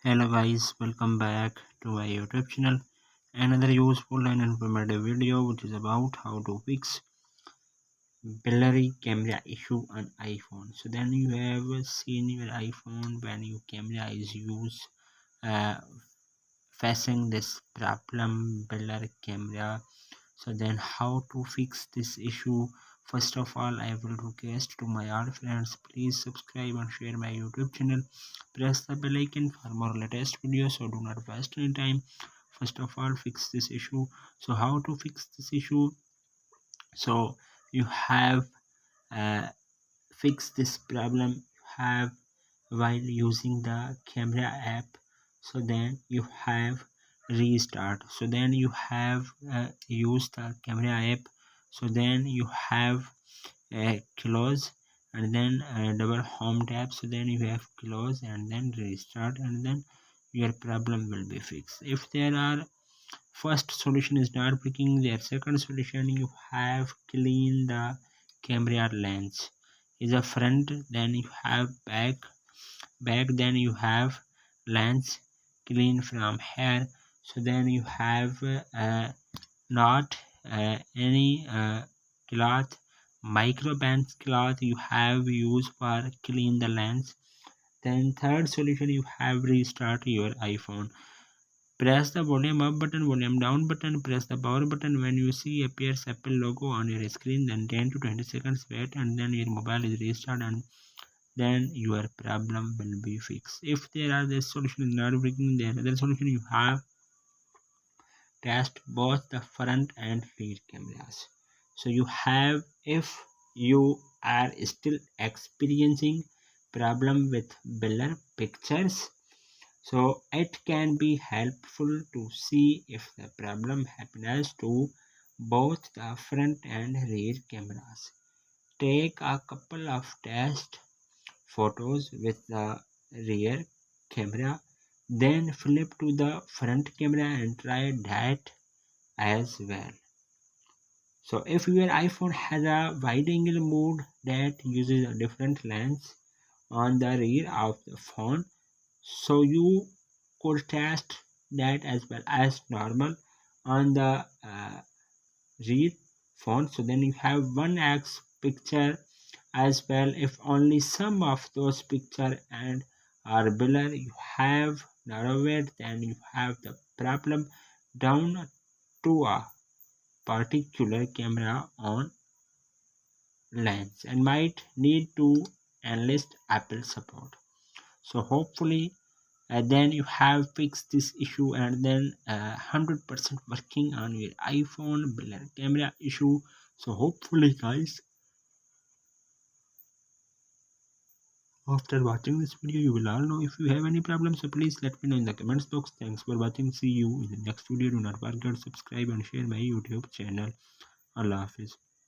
Hello guys, welcome back to my YouTube channel. Another useful and informative video which is about how to fix blurry camera issue on iPhone. So then you have seen your iPhone when your camera is used uh, facing this problem blur camera. So then how to fix this issue? First of all, I will request to my all friends, please subscribe and share my YouTube channel. Press the bell icon for more latest videos, so do not waste any time. First of all, fix this issue. So how to fix this issue? So you have uh, fix this problem you have while using the camera app. So then you have restart. So then you have used the camera app. So then you have close and then double home tab. So then you have close and then restart, and then your problem will be fixed. If there are first solution is not working, their second solution, you have clean the camera lens. Is a front, then you have back, then you have lens, clean from here. So then you have not any cloth, microbands cloth you have used for clean the lens. Then third solution, you have restart your iPhone. Press the volume up button, volume down button, press the power button. When you see appears Apple logo on your screen, then 10 to 20 seconds wait, and then your mobile is restarted, and then your problem will be fixed. If there are this solution is not working, then another solution, you have test both the front and rear cameras. So you have, if you are still experiencing problem with blur pictures, so it can be helpful to see if the problem happens to both the front and rear cameras. Take a couple of test photos with the rear camera, then flip to the front camera and try that as well. So if your iPhone has a wide angle mode that uses a different lens on the rear of the phone, so you could test that as well as normal on the rear phone. So then you have 1x picture as well. If only some of those picture and are blur, you have narrowed, then you have the problem down to a particular camera on lens and might need to enlist Apple support. So hopefully then you have fixed this issue, and then 100% working on your iPhone blur camera issue. So hopefully guys, after watching this video, you will all know. If you have any problems, so please let me know in the comments box. Thanks for watching. See you in the next video. Do not forget to subscribe and share my YouTube channel. Allah Hafiz.